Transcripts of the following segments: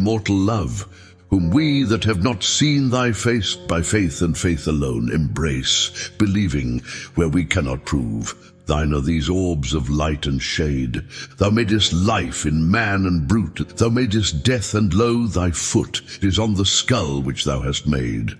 immortal love, whom we that have not seen thy face by faith and faith alone embrace, believing where we cannot prove. Thine are these orbs of light and shade. Thou madest life in man and brute. Thou madest death, and lo, thy foot is on the skull which thou hast made.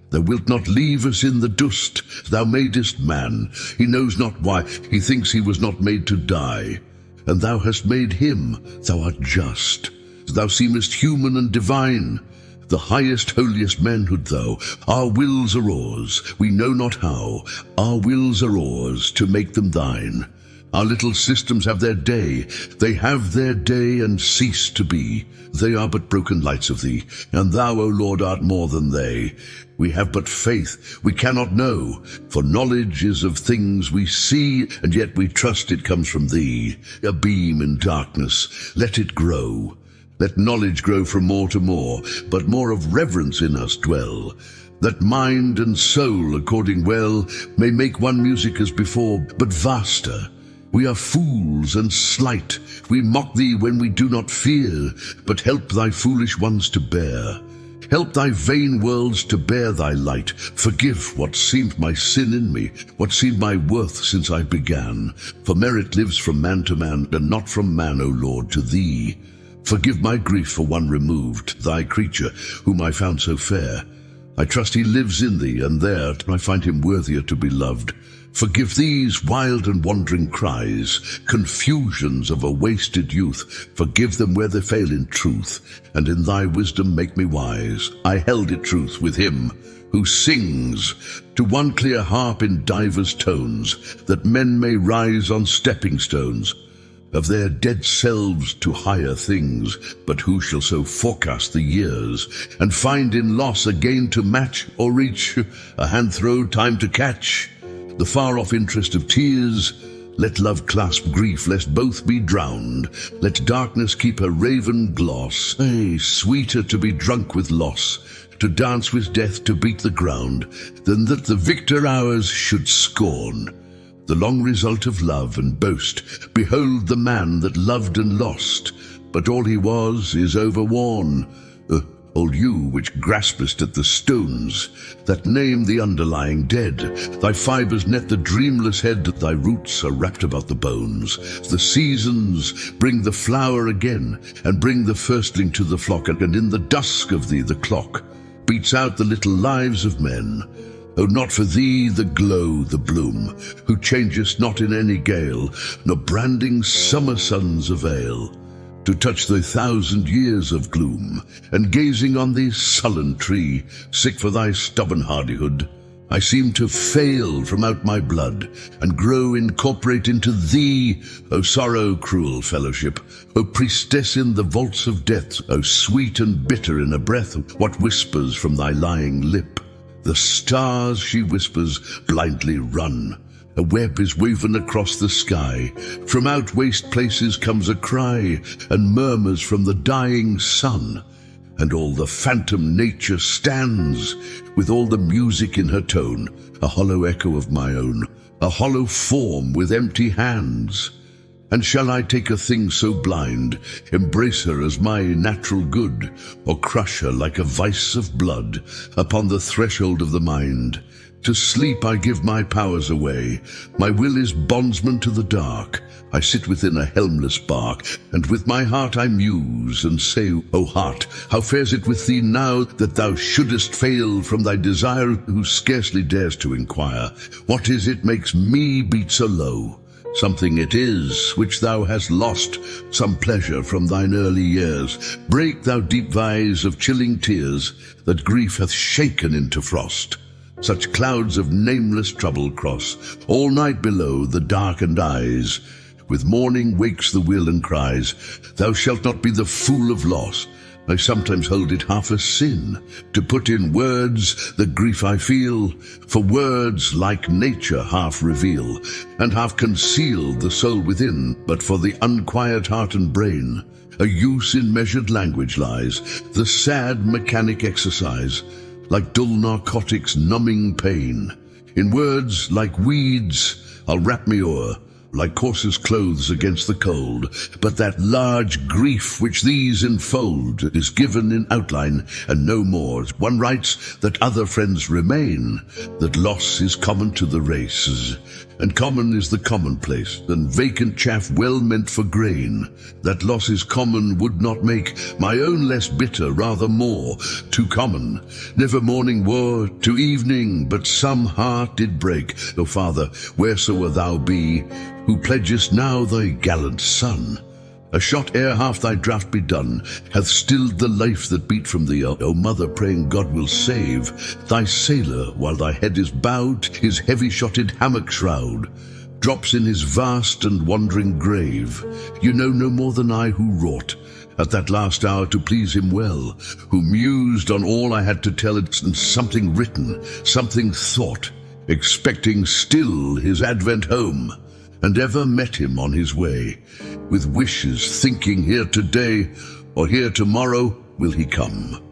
Thou wilt not leave us in the dust. Thou madest man. He knows not why. He thinks he was not made to die. And thou hast made him. Thou art just. Thou seemest human and divine. The highest, holiest manhood thou. Our wills are ours, we know not how. Our wills are ours, to make them thine. Our little systems have their day. They have their day and cease to be. They are but broken lights of thee, and thou, O Lord, art more than they. We have but faith, we cannot know, for knowledge is of things we see, and yet we trust it comes from thee. A beam in darkness, let it grow. Let knowledge grow from more to more, but more of reverence in us dwell. That mind and soul, according well, may make one music as before, but vaster. We are fools and slight. We mock thee when we do not fear, but help thy foolish ones to bear. Help thy vain worlds to bear thy light. Forgive what seemed my sin in me, what seemed my worth since I began. For merit lives from man to man, and not from man, O Lord, to thee. Forgive my grief for one removed, thy creature, whom I found so fair. I trust he lives in thee, and there I find him worthier to be loved. Forgive these wild and wandering cries, confusions of a wasted youth. Forgive them where they fail in truth, and in thy wisdom make me wise. I held it truth with him who sings to one clear harp in divers tones, that men may rise on stepping stones of their dead selves to higher things. But who shall so forecast the years, and find in loss a gain to match, or reach a hand throw time to catch? The far-off interest of tears, let love clasp grief, lest both be drowned. Let darkness keep her raven gloss. Ay, sweeter to be drunk with loss, to dance with death, to beat the ground, than that the victor hours should scorn the long result of love, and boast, behold the man that loved and lost, but all he was is overworn. Old you which graspest at the stones that name the underlying dead, thy fibers net the dreamless head, thy roots are wrapped about the bones. The seasons bring the flower again, and bring the firstling to the flock, and in the dusk of thee the clock beats out the little lives of men. Oh, not for thee the glow, the bloom, who changest not in any gale, nor branding summer suns avail to touch the 1,000 years of gloom. And gazing on thee sullen tree, sick for thy stubborn hardihood, I seem to fail from out my blood, and grow incorporate into thee, O sorrow, cruel fellowship, O priestess in the vaults of death, O sweet and bitter in a breath, what whispers from thy lying lip? The stars, she whispers, blindly run. A web is woven across the sky. From out waste places comes a cry, and murmurs from the dying sun. And all the phantom nature stands, with all the music in her tone, a hollow echo of my own, a hollow form with empty hands. And shall I take a thing so blind, embrace her as my natural good, or crush her like a vice of blood upon the threshold of the mind? To sleep I give my powers away, my will is bondsman to the dark. I sit within a helmless bark, and with my heart I muse, and say, O heart, how fares it with thee now, that thou shouldest fail from thy desire, who scarcely dares to inquire, what is it makes me beat so low? Something it is which thou hast lost, some pleasure from thine early years. Break, thou deep vise of chilling tears, that grief hath shaken into frost. Such clouds of nameless trouble cross all night below the darkened eyes. With morning wakes the will and cries, thou shalt not be the fool of loss. I sometimes hold it half a sin to put in words the grief I feel, for words like nature half reveal, and half conceal the soul within. But for the unquiet heart and brain, a use in measured language lies, the sad mechanic exercise, like dull narcotics numbing pain. In words like weeds I'll wrap me o'er, like coarser's clothes against the cold, but that large grief which these enfold is given in outline and no more. One writes that other friends remain, that loss is common to the races, and common is the commonplace, and vacant chaff well meant for grain. That loss is common would not make my own less bitter, rather more, too common. Never morning wore to evening, but some heart did break. O Father, wheresoever thou be, who pledgest now thy gallant son, a shot ere half thy draught be done, hath stilled the life that beat from thee. O Mother, praying God will save thy sailor, while thy head is bowed, his heavy-shotted hammock shroud drops in his vast and wandering grave. You know no more than I who wrought at that last hour to please him well, who mused on all I had to tell, and something written, something thought, expecting still his advent home, and ever met him on his way, with wishes, thinking here today, or here tomorrow will he come.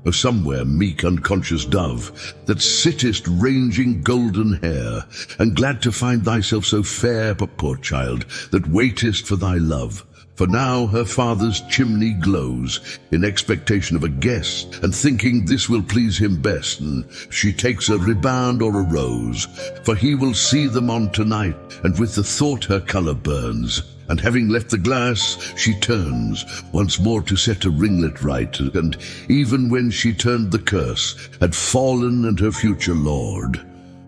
Or somewhere, meek unconscious dove, that sittest ranging golden hair, and glad to find thyself so fair, but poor child, that waitest for thy love. For now her father's chimney glows, in expectation of a guest, and thinking this will please him best, and she takes a rebound or a rose, for he will see them on tonight, and with the thought her colour burns. And having left the glass, she turns once more to set a ringlet right, and even when she turned the curse, had fallen, and her future lord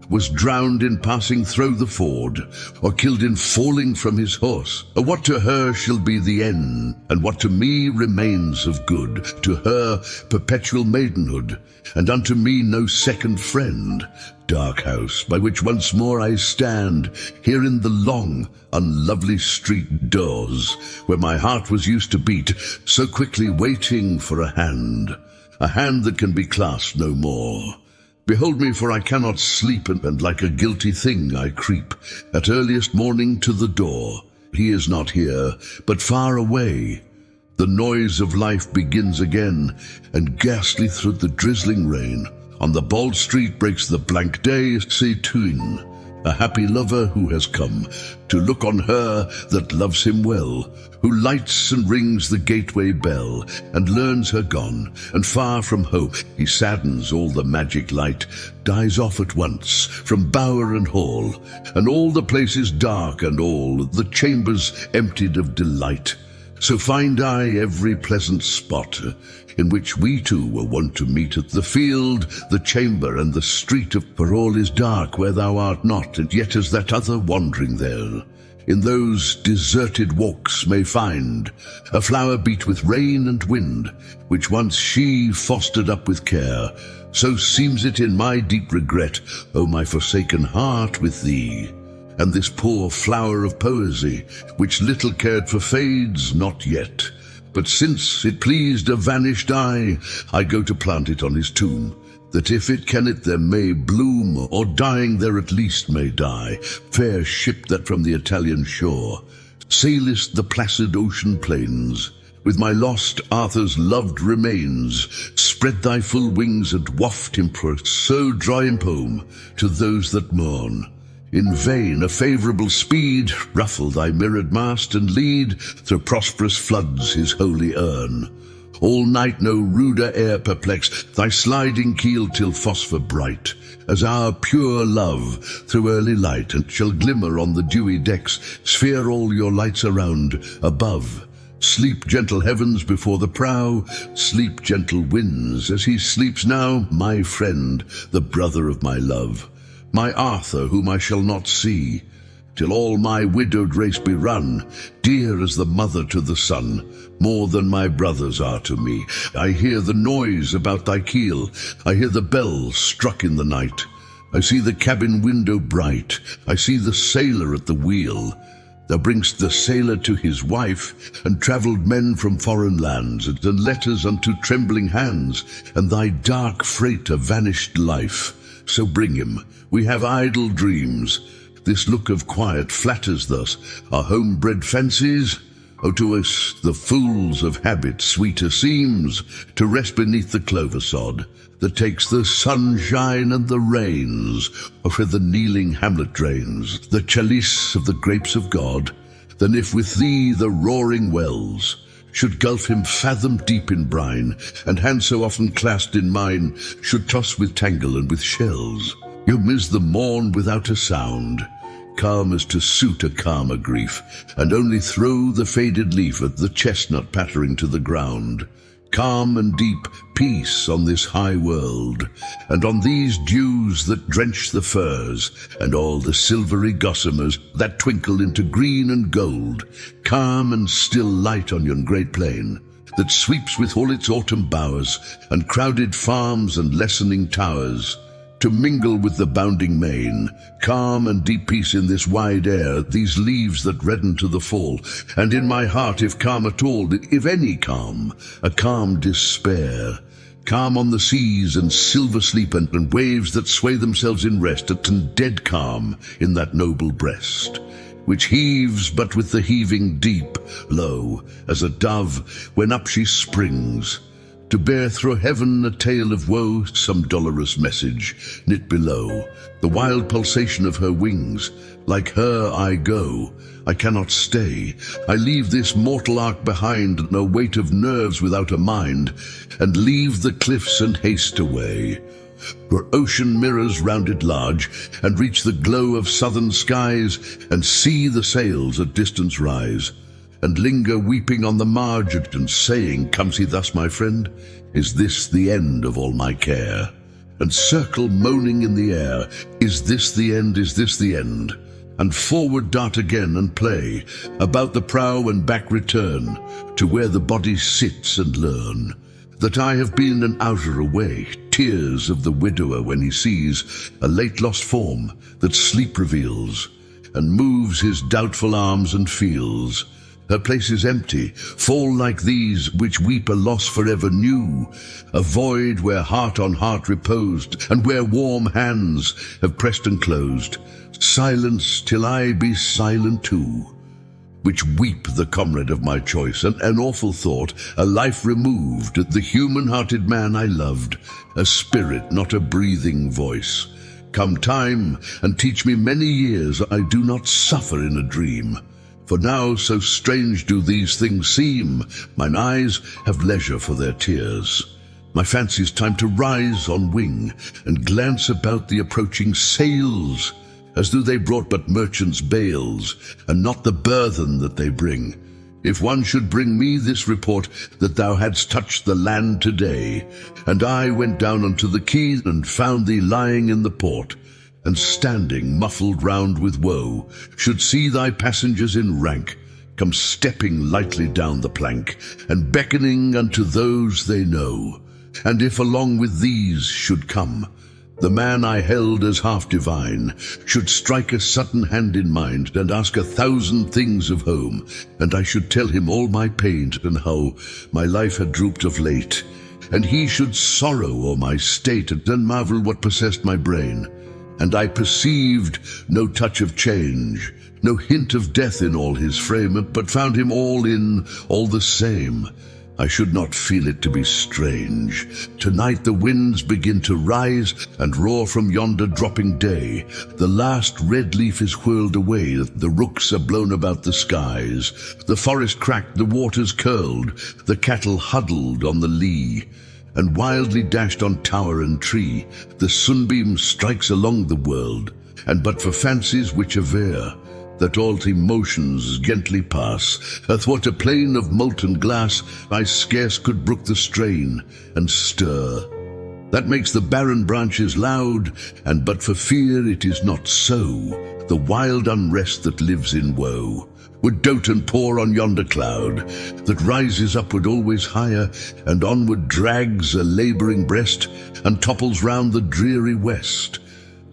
was drowned in passing through the ford, or killed in falling from his horse. Or what to her shall be the end, and what to me remains of good, to her perpetual maidenhood, and unto me no second friend. Dark house, by which once more I stand, here in the long, unlovely street doors, where my heart was used to beat, so quickly waiting for a hand that can be clasped no more. Behold me, for I cannot sleep, and like a guilty thing I creep at earliest morning to the door. He is not here, but far away. The noise of life begins again, and ghastly through the drizzling rain, on the bald street breaks the blank day, say twin, a happy lover who has come to look on her that loves him well, who lights and rings the gateway bell, and learns her gone, and far from hope he saddens. All the magic light dies off at once from bower and hall, and all the place is dark, and all the chambers emptied of delight. So find I every pleasant spot in which we two were wont to meet, at the field, the chamber, and the street for all is dark where thou art not, and yet as that other wandering there, in those deserted walks may find a flower beat with rain and wind, which once she fostered up with care. So seems it in my deep regret, O my forsaken heart, with thee. And this poor flower of poesy, which little cared for, fades not yet. But since it pleased a vanished eye, I go to plant it on his tomb, that if it can it there may bloom, or dying there at least may die. Fair ship that from the Italian shore sailest the placid ocean plains, with my lost Arthur's loved remains, spread thy full wings and waft him, so draw him home to those that mourn. In vain a favourable speed ruffle thy mirrored mast, and lead through prosperous floods his holy urn. All night no ruder air perplex thy sliding keel till phosphor bright, as our pure love through early light, and shall glimmer on the dewy decks, sphere all your lights around above. Sleep, gentle heavens, before the prow, sleep, gentle winds, as he sleeps now, my friend, the brother of my love. My Arthur, whom I shall not see, till all my widowed race be run, dear as the mother to the son, more than my brothers are to me. I hear the noise about thy keel, I hear the bells struck in the night, I see the cabin window bright, I see the sailor at the wheel. Thou bring'st the sailor to his wife, and travelled men from foreign lands, and letters unto trembling hands, and thy dark freight a vanished life. So bring him, we have idle dreams. This look of quiet flatters thus our homebred fancies. Oh, to us, the fools of habit, sweeter seems to rest beneath the clover sod that takes the sunshine and the rains, or where the kneeling hamlet drains the chalice of the grapes of God, than if with thee the roaring wells should gulf him fathom deep in brine, and hands so often clasped in mine should toss with tangle and with shells. You miss the morn without a sound, calm as to suit a calmer grief, and only throw the faded leaf at the chestnut pattering to the ground. Calm and deep peace on this high world, and on these dews that drench the firs, and all the silvery gossamers that twinkle into green and gold. Calm and still light on yon great plain, that sweeps with all its autumn bowers, and crowded farms and lessening towers, to mingle with the bounding main. Calm and deep peace in this wide air, these leaves that redden to the fall, and in my heart, if calm at all, if any calm, a calm despair. Calm on the seas and silver sleep, and waves that sway themselves in rest, and dead calm in that noble breast, which heaves but with the heaving deep, low, as a dove when up she springs, to bear through heaven a tale of woe, some dolorous message knit below. The wild pulsation of her wings, like her I go, I cannot stay. I leave this mortal ark behind, no weight of nerves without a mind, and leave the cliffs and haste away, where ocean mirrors round it large, and reach the glow of southern skies, and see the sails at distance rise, and linger weeping on the marge, and saying, comes he thus, my friend? Is this the end of all my care? And circle moaning in the air, is this the end, is this the end? And forward dart again and play, about the prow and back return, to where the body sits, and learn that I have been an outer away. Tears of the widower when he sees a late lost form that sleep reveals, and moves his doubtful arms and feels her place is empty. Fall like these which weep a loss forever new, a void where heart on heart reposed, and where warm hands have pressed and closed. Silence till I be silent too, which weep the comrade of my choice, an awful thought, a life removed, the human-hearted man I loved, a spirit, not a breathing voice. Come time, and teach me many years I do not suffer in a dream. For now so strange do these things seem, mine eyes have leisure for their tears. My fancy's time to rise on wing, and glance about the approaching sails, as though they brought but merchants' bales, and not the burthen that they bring. If one should bring me this report, that thou hadst touched the land today, and I went down unto the quay, and found thee lying in the port, and standing muffled round with woe, should see thy passengers in rank come stepping lightly down the plank, and beckoning unto those they know, and if along with these should come the man I held as half divine, should strike a sudden hand in mind, and ask 1,000 things of home, and I should tell him all my pain, and how my life had drooped of late, and he should sorrow o'er my state, and marvel what possessed my brain, and I perceived no touch of change, no hint of death in all his frame, but found him all the same, I should not feel it to be strange. Tonight the winds begin to rise, and roar from yonder dropping day. The last red leaf is whirled away, the rooks are blown about the skies, the forest cracked, the waters curled, the cattle huddled on the lee, and wildly dashed on tower and tree, the sunbeam strikes along the world, and but for fancies which aver that all emotions gently pass, athwart a plain of molten glass, I scarce could brook the strain and stir that makes the barren branches loud, and but for fear it is not so, the wild unrest that lives in woe would dote and pour on yonder cloud that rises upward always higher, and onward drags a labouring breast, and topples round the dreary west,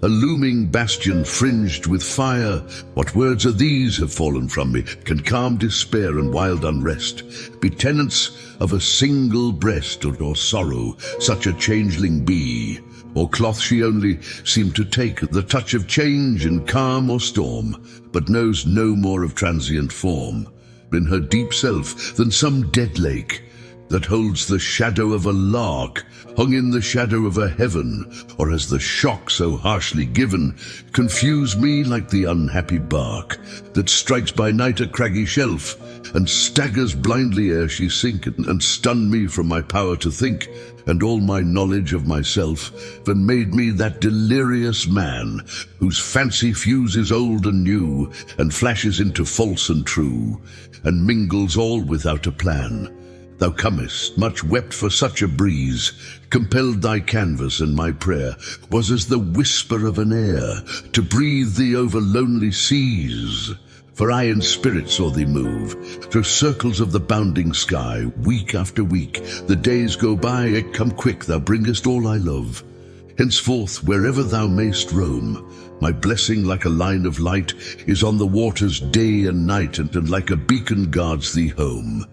a looming bastion fringed with fire. What words are these have fallen from me? Can calm despair and wild unrest be tenants of a single breast, or sorrow such a changeling be? Or cloth she only seem to take, the touch of change in calm or storm, but knows no more of transient form? in her deep self than some dead lake that holds the shadow of a lark hung in the shadow of a heaven, or has the shock so harshly given confuse me like the unhappy bark that strikes by night a craggy shelf and staggers blindly ere she sink, and stun me from my power to think and all my knowledge of myself, and made me that delirious man whose fancy fuses old and new and flashes into false and true and mingles all without a plan. Thou comest, much wept for such a breeze, compelled thy canvas, and my prayer was as the whisper of an air to breathe thee over lonely seas. For I in spirit saw thee move through circles of the bounding sky, week after week. The days go by, yet come quick, thou bringest all I love. Henceforth, wherever thou mayst roam, my blessing like a line of light is on the waters day and night, and like a beacon guards thee home.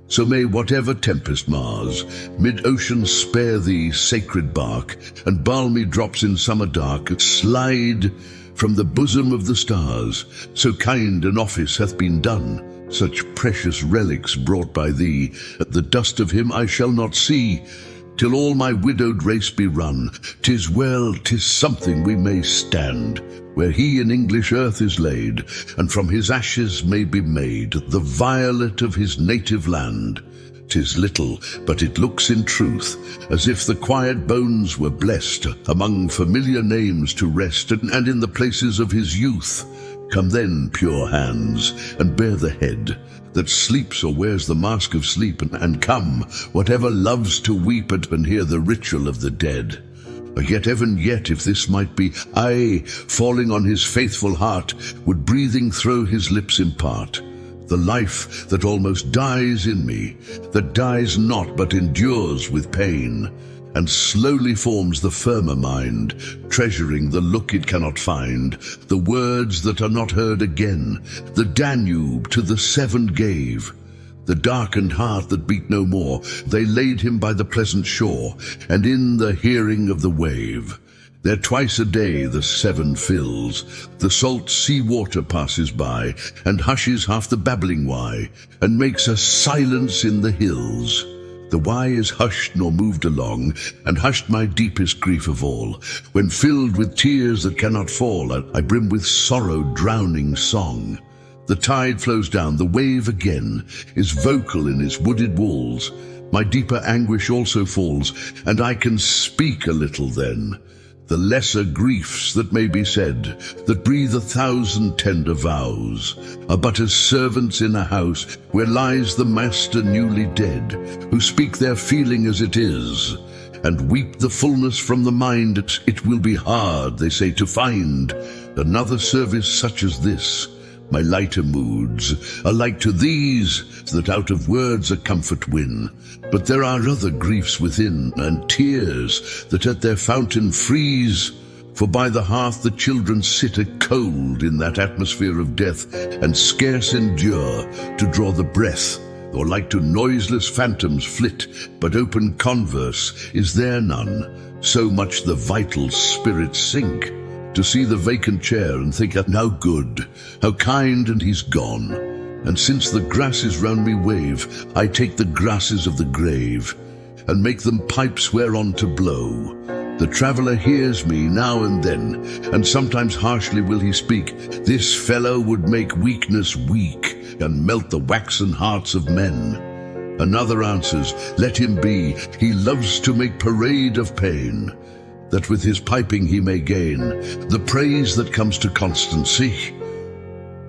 So may whatever tempest mars mid-ocean spare thee sacred bark, and balmy drops in summer dark slide from the bosom of the stars. So kind an office hath been done, such precious relics brought by thee. At the dust of him I shall not see, till all my widowed race be run. 'Tis well, 'tis something we may stand where he in English earth is laid, and from his ashes may be made the violet of his native land. 'Tis little, but it looks in truth as if the quiet bones were blessed among familiar names to rest, and in the places of his youth. Come then, pure hands, and bear the head that sleeps or wears the mask of sleep, and come, whatever loves to weep and hear the ritual of the dead. Yet even yet, if this might be, I, falling on his faithful heart, would breathing through his lips impart the life that almost dies in me, that dies not but endures with pain, and slowly forms the firmer mind, treasuring the look it cannot find, the words that are not heard again. The Danube to the Severn gave, the darkened heart that beat no more. They laid him by the pleasant shore, and in the hearing of the wave. There twice a day the Severn fills, the salt sea water passes by, and hushes half the babbling why, and makes a silence in the hills. The why is hushed nor moved along, and hushed my deepest grief of all, when filled with tears that cannot fall, I brim with sorrow drowning song. The tide flows down, the wave again is vocal in its wooded walls. My deeper anguish also falls, and I can speak a little then. The lesser griefs that may be said, that breathe 1,000 tender vows, are but as servants in a house where lies the master newly dead, who speak their feeling as it is, and weep the fullness from the mind. It will be hard, they say, to find another service such as this. My lighter moods are like to these, that out of words a comfort win. But there are other griefs within, and tears that at their fountain freeze. For by the hearth the children sit a-cold in that atmosphere of death, and scarce endure to draw the breath, or like to noiseless phantoms flit, but open converse is there none. So much the vital spirits sink, to see the vacant chair and think how good, how kind, and he's gone. And since the grasses round me wave, I take the grasses of the grave, and make them pipes whereon to blow. The traveller hears me now and then, and sometimes harshly will he speak. This fellow would make weakness weak, and melt the waxen hearts of men. Another answers, let him be, he loves to make parade of pain, that with his piping he may gain the praise that comes to constancy.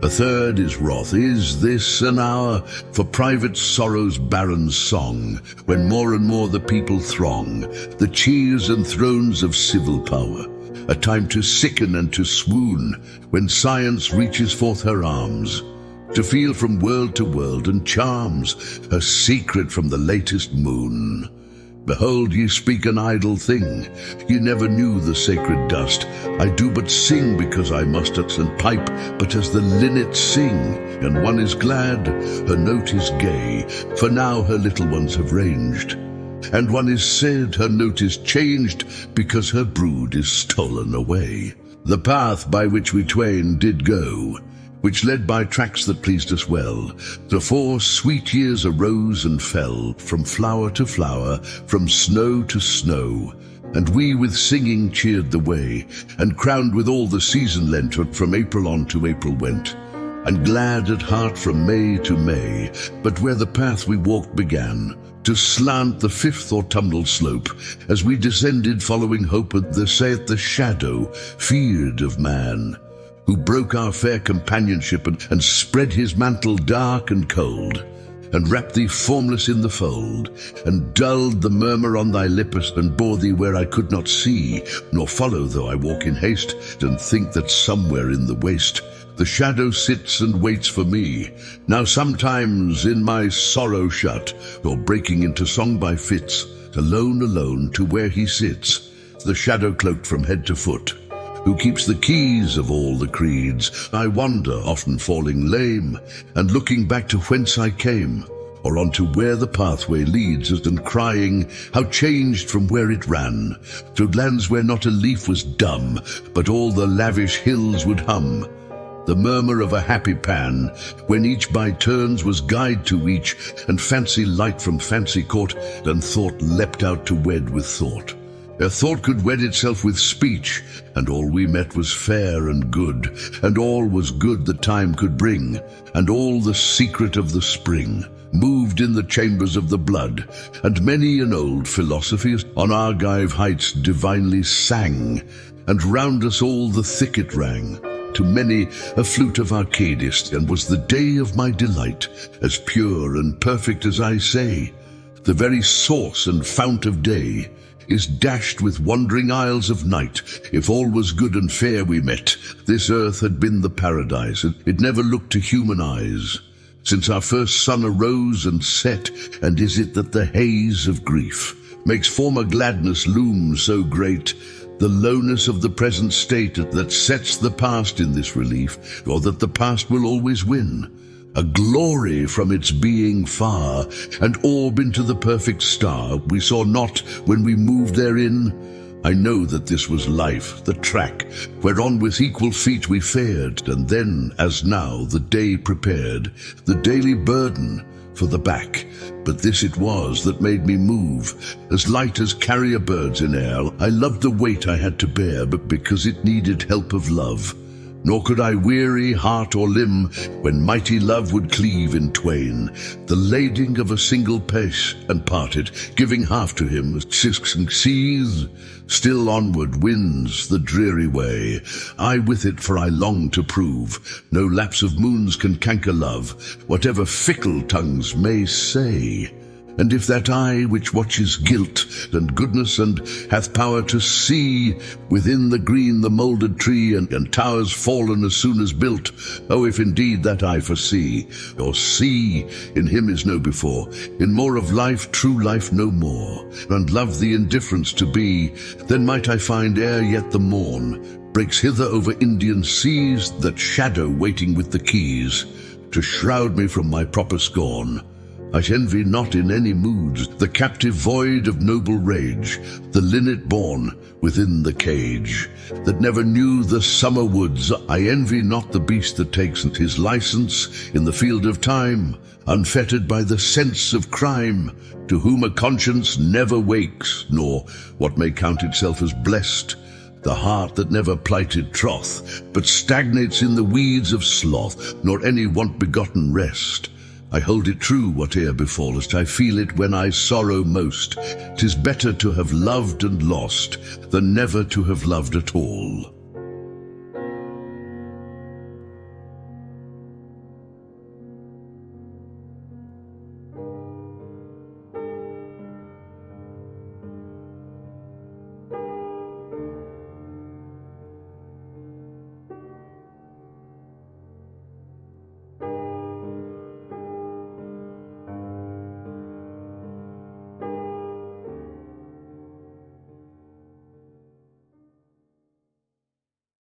A third is wroth, is this an hour for private sorrow's barren song, when more and more the people throng the cheers and thrones of civil power, a time to sicken and to swoon, when science reaches forth her arms, to feel from world to world, and charms her secret from the latest moon. Behold, ye speak an idle thing, ye never knew the sacred dust. I do but sing because I must, and pipe but as the linnets sing. And one is glad, her note is gay, for now her little ones have ranged. And one is said, her note is changed, because her brood is stolen away. The path by which we twain did go, which led by tracks that pleased us well. The 4 sweet years arose and fell, from flower to flower, from snow to snow. And we with singing cheered the way, and crowned with all the season lent, from April on to April went. And glad at heart from May to May, but where the path we walked began, to slant the 5th autumnal slope, as we descended following hope, and there saith the shadow, feared of man, who broke our fair companionship, and spread his mantle dark and cold, and wrapped thee formless in the fold, and dulled the murmur on thy lips, and bore thee where I could not see, nor follow though I walk in haste, and think that somewhere in the waste the shadow sits and waits for me. Now sometimes in my sorrow shut, or breaking into song by fits, alone, alone, to where he sits, the shadow cloaked from head to foot, who keeps the keys of all the creeds, I wander, often falling lame, and looking back to whence I came, or on to where the pathway leads, and crying, how changed from where it ran, to lands where not a leaf was dumb, but all the lavish hills would hum, the murmur of a happy Pan, when each by turns was guide to each, and fancy light from fancy caught, and thought leapt out to wed with thought. Ere thought could wed itself with speech, and all we met was fair and good, and all was good that time could bring, and all the secret of the spring moved in the chambers of the blood, and many an old philosophy on Argive heights divinely sang, and round us all the thicket rang, to many a flute of Arcadist, and was the day of my delight, as pure and perfect as I say. The very source and fount of day is dashed with wandering isles of night. If all was good and fair we met, this earth had been the paradise, and it never looked to human eyes, since our first sun arose and set. And is it that the haze of grief makes former gladness loom so great, the lowness of the present state that sets the past in this relief, or that the past will always win, a glory from its being far, and orb into the perfect star we saw not when we moved therein? I know that this was life, the track whereon with equal feet we fared, and then, as now, the day prepared the daily burden for the back. But this it was that made me move, as light as carrier birds in air. I loved the weight I had to bear, but because it needed help of love. Nor could I weary heart or limb when mighty love would cleave in twain the lading of a single pace, and parted, giving half to him. Seas still onward wins the dreary way, I with it, for I long to prove no lapse of moons can canker love, whatever fickle tongues may say. And if that eye which watches guilt and goodness, and hath power to see within the green the moulded tree, and towers fallen as soon as built, oh, if indeed that eye foresee, or see in him is no before, in more of life, true life no more, and love the indifference to be, then might I find ere yet the morn breaks hither over Indian seas, that shadow waiting with the keys to shroud me from my proper scorn. I envy not in any moods the captive void of noble rage, the linnet born within the cage, that never knew the summer woods. I envy not the beast that takes his license in the field of time, unfettered by the sense of crime, to whom a conscience never wakes, nor what may count itself as blessed, the heart that never plighted troth, but stagnates in the weeds of sloth, nor any want-begotten rest. I hold it true, whate'er befallest, I feel it when I sorrow most. 'Tis better to have loved and lost than never to have loved at all.